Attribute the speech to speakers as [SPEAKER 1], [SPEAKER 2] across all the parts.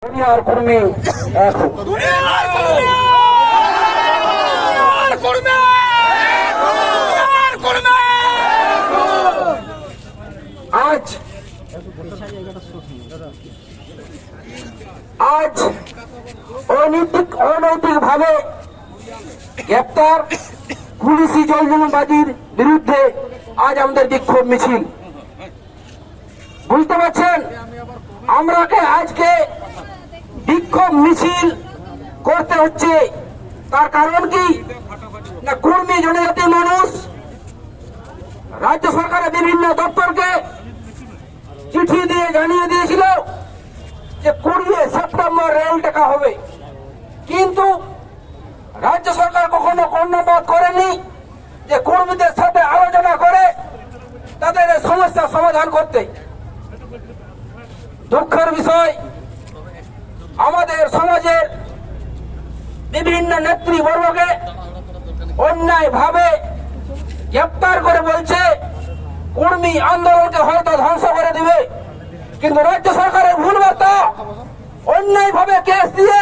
[SPEAKER 1] দুনিয়ার কর্মী আজ অনৈতিক ভাবে গ্রেপ্তার পুলিশি জলজনবাজির বিরুদ্ধে আজ আমাদের বিক্ষোভ মিছিল। বুঝতে পারছেন, আমরাকে আজকে বিক্ষোভ মিছিল করতে হচ্ছে। তার কারণ কি না, কর্মী জনজাতি মানুষ রাজ্য সরকারের বিভিন্ন দপ্তরকে চিঠি দিয়ে জানিয়ে দিয়েছিল যে 20 সেপ্টেম্বর রেল টাকা হবে, কিন্তু রাজ্য সরকার কখনো কর্ণপাত করেনি যে কর্মীদের সাথে আলোচনা করে তাদের সমস্যা সমাধান করতে। দুঃখের বিষয়, আমাদের সমাজের বিভিন্ন নেতৃবর্গকে অন্যায় ভাবে গ্রেপ্তার করে বলছে কর্মী আন্দোলনকে হয়তো ধ্বংস করে দিবে, কিন্তু রাজ্য সরকারের ভুল বার্তা। অন্যায় ভাবে কেস দিয়ে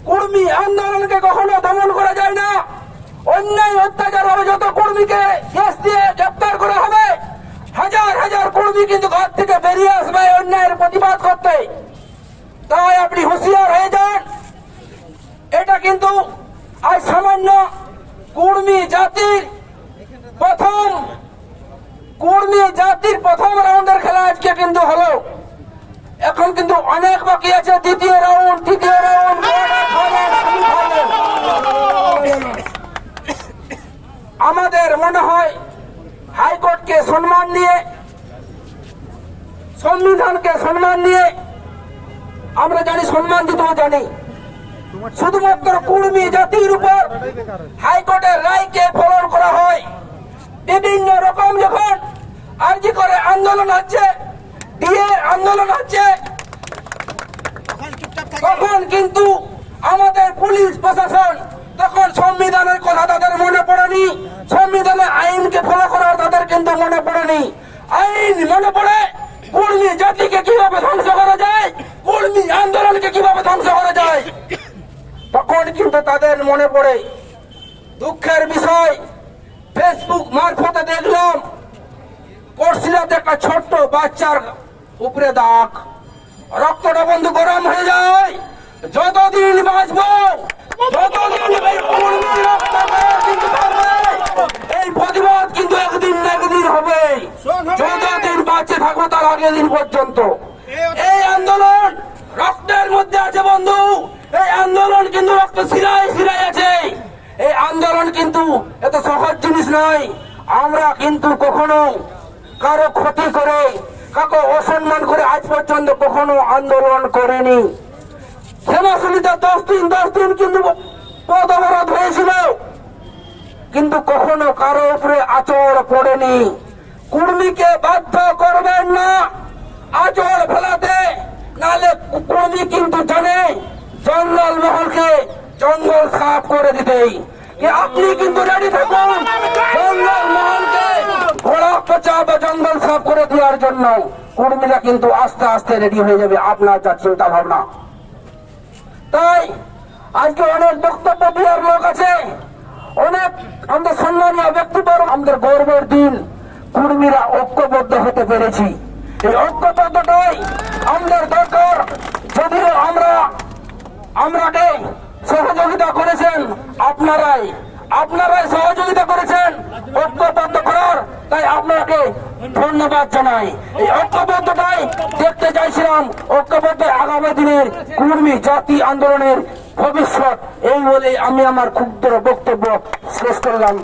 [SPEAKER 1] কর্মী আন্দোলনকে কখনো দমন করা যায় না। অন্যায় অত্যাচার হবে, যত কর্মীকে কেস দিয়ে গ্রেপ্তার করা হবে, হাজার হাজার কর্মী কিন্তু ঘর থেকে বেরিয়ে আসবে অন্যায়ের প্রতিবাদ করতে। তাই আপনি হুঁশিয়ার হয়ে যান। এটা কিন্তু আজ সামান্য কর্মী জাতির প্রথম রাউন্ডের খেলা আজকে কিন্তু হলো। এখন কিন্তু অনেক বাকি আছে, দ্বিতীয় রাউন্ড, তৃতীয় রাউন্ড। আমাদের মনে হয় হাইকোর্টকে সম্মান দিয়ে, সংবিধানকে সম্মান দিয়ে, আমরা জানি সম্মান দিতেও জানি, শুধুমাত্র কর্মী জাতির উপর হাইকোর্টের রায়কে ফলন করা হয়। বিভিন্ন রকম যখন আর্জি করে আন্দোলন হচ্ছে, ডিএ আন্দোলন হচ্ছে, তখন কিন্তু আমাদের পুলিশ প্রশাসন তখন সংবিধানের কথা তাদের মনে পড়েনি, সংবিধানের আইনকে ফলো করার তাদের কিন্তু মনে পড়েনি। আইন মনে পড়ে কর্মী জাতিকে কিভাবে ধ্বংস করা যায়, কর্মী আন্দোলনকে কিভাবে ধ্বংস করা যায়, তখন কিন্তু তাদের মনে পড়ে। দুঃখের বিষয়, ফেসবুক মারফতে দেখলাম কর্সিলাতে একটা ছোট্ট বাচ্চার উপরে দাগ। রক্তটা বন্ধু গরম হয়ে যায়। যতদিন বাঁচবো ততদিন এই প্রতিবাদ কিন্তু একদিন না একদিন হবে। যতদিন বাঁচে থাকবো তার আগের দিন পর্যন্ত এই আন্দোলন রক্তের মধ্যে আছে বন্ধু। এই আন্দোলন কিন্তু রক্ত শিরায় শিরায় আছে। এই আন্দোলন কিন্তু এত সহজ জিনিস নয়। আমরা কিন্তু কখনো কারো ক্ষতি করে, কাউকে অসম্মান করে আজ পর্যন্ত কখনো আন্দোলন করেনি। হেমাশুলিতে 10 দিন কিন্তু পথ অবরোধ হয়েছিল, কিন্তু কখনো কারো উপরে আচর পড়েনি। কর্মীকে বাধ্য করবেন না আচর ফেলাতে, নাহলে কর্মী কিন্তু জানে জঙ্গল মহলকে জঙ্গল সাফ করে দিতেই। আপনি কিন্তু রেডি থাকুন জঙ্গল মহলকে ঘোড়া পচা বা জঙ্গল সাফ করে দেওয়ার জন্য। কর্মীরা কিন্তু আস্তে আস্তে রেডি হয়ে যাবে, আপনার যা চিন্তা ভাবনা। তাই আজকে অনেক বক্তব্য দেওয়ার লোক আছে, অনেক আমাদের সম্মানীয় ব্যক্তিবর্গ, আমাদের গর্বের দিন। কর্মীরা ঐক্যবদ্ধ হতে পেরেছি, এই ঐক্যবদ্ধটাই আমাদের দরকার। যদিও আমরাকে সহযোগিতা করেছেন আপনারাই সহযোগিতা করেছেন ঐক্যবদ্ধ করার, তাই আপনাকে ধন্যবাদ জানাই। এই ঐক্যবদ্ধটাই দেখতে চাইছিলাম, ঐক্যবদ্ধ আগামী দিনের কর্মী জাতি আন্দোলনের ভবিষ্যৎ। এই বলে আমি আমার ক্ষুদ্র বক্তব্য শেষ করলাম।